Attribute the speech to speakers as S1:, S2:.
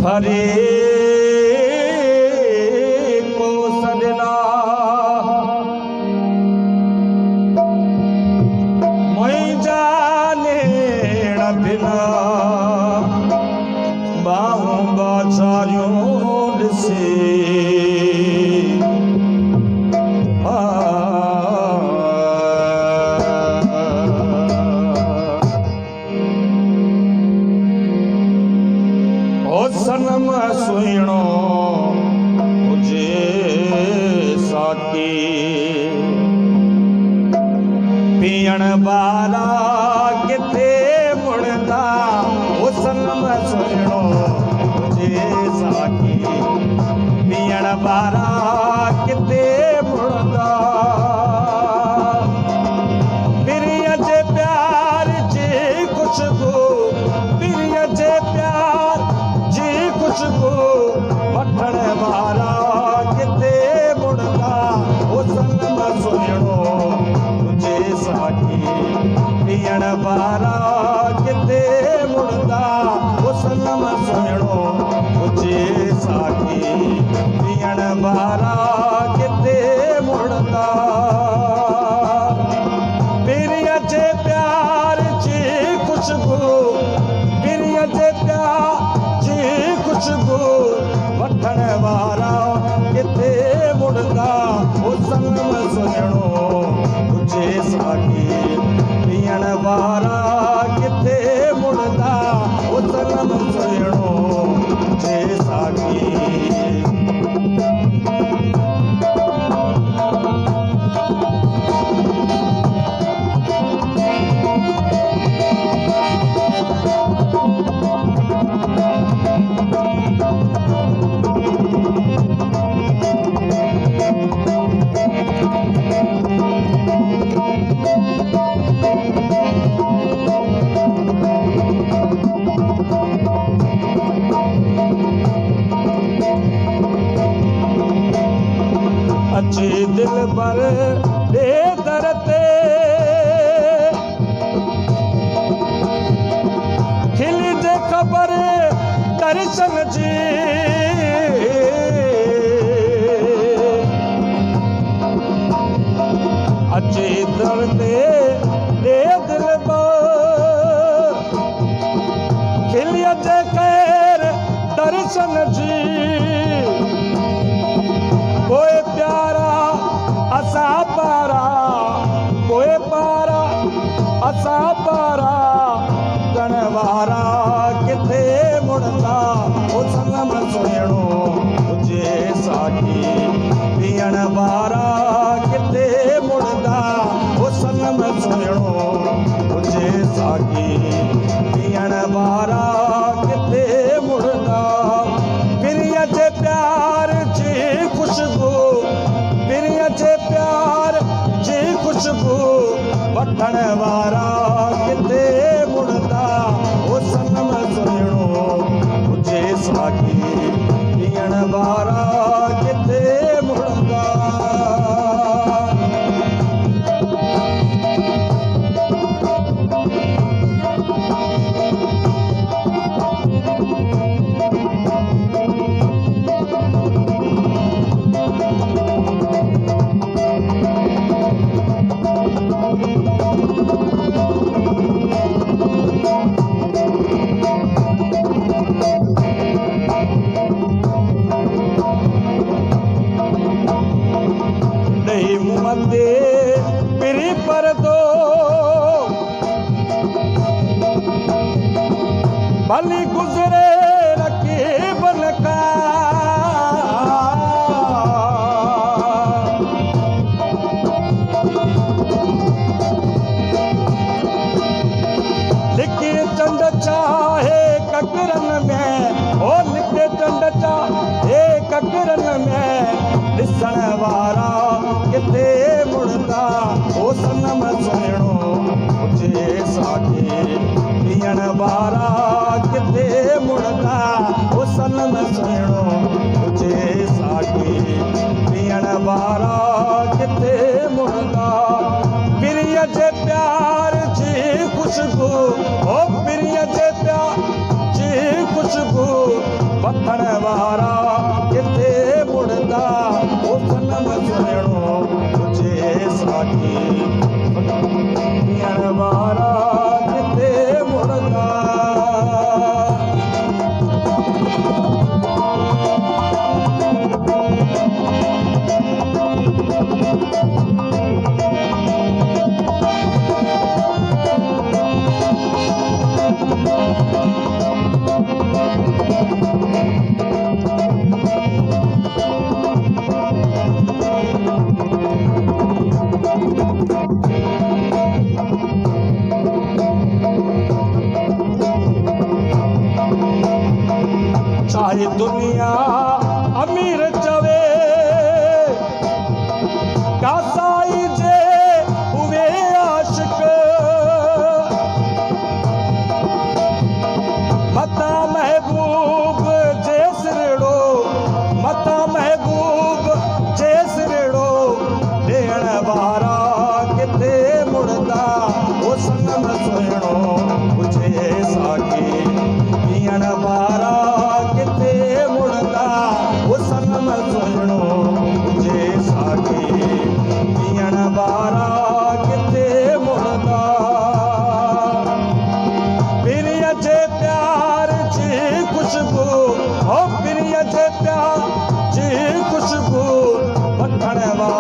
S1: हरे को सजना मोई जाने बिना बाहों बाचारियों से सनम सुहिणो हुजे साकी पीअण वारा किथे मुड़दा ओ सनम सुहिणो हुजे साकी पीअण वारा किथे मुड़दा पिरीअ जे प्यार जी खुशबू पिरीअ जे प्यार खुशबू वठण वारा किथे मुड़दा ओ सनम सुहिणो हुजे साकी पीअण वारा किथे मुड़दा ओ सनम सुहिणो हुजे साकी पीअण वारा किथे मुड़दा पिरीअ जे प्यार जी खुशबू पिरीअ जे प्यार खुशबू वठण वारा किथे मुड़दा ओ सनम सुहिणो हुजे साकी पीअण वारा किथे मुड़दा ओ सनम सुहिणो हुजे साकी अचे दिल भर दे दर ते खिली जे ख़बर दर्शन जी अचे दर ते दे दिल भर खिली जे खैर दर्शन जी कोई प्यारा असा पारा कोई पारा असा पारा कण वारा किथे मुड़दा ओ सनम सुहिणो हुजे साकी पीअण वारा किथे मुड़दा ओ सनम सुहिणो हुजे साकी पीअण वारा किथे मुड़दा पिरीअ जे प्यार जी खुशबू पिरीअ जे प्यार जी खुशबू वठण वारा किथे मुड़दा ओ सनम सुहिणो हुजे साकी पीअण वारा किथे मुड़दा मंदे पिरी पर दो भली गुजरे रकीब का लिखे चंड चाहे ककरन में ओ लिखे चंड चाहे ककरन में ॾिसण वारा किथे मुड़दा ओ सनम सुहिणो हुजे साकी पीअण वारा किथे मुड़दा ओ सनम सुहिणो हुजे साकी पीअण वारा किथे मुड़दा पिरीअ जे प्यार जी खुशबू ओ पिरीअ जे प्यार जी खुशबू चाहे दुनिया अमीर चवे कासाई जे हुए आशिक मता महबूब जे सिरड़ो मता महबूब जे सिरड़ो ॾियण वारा किथे मुड़दा वो सनम सुहिणो हुजे साकी पीअण वारा किथे मुड़दा वो सनम सुहिणो हुजे साकी पीअण वारा किथे मुड़दा पिरीअ जे प्यार जी खुशबू ओ पिरीअ जे प्यार जी खुशबू वठण वारा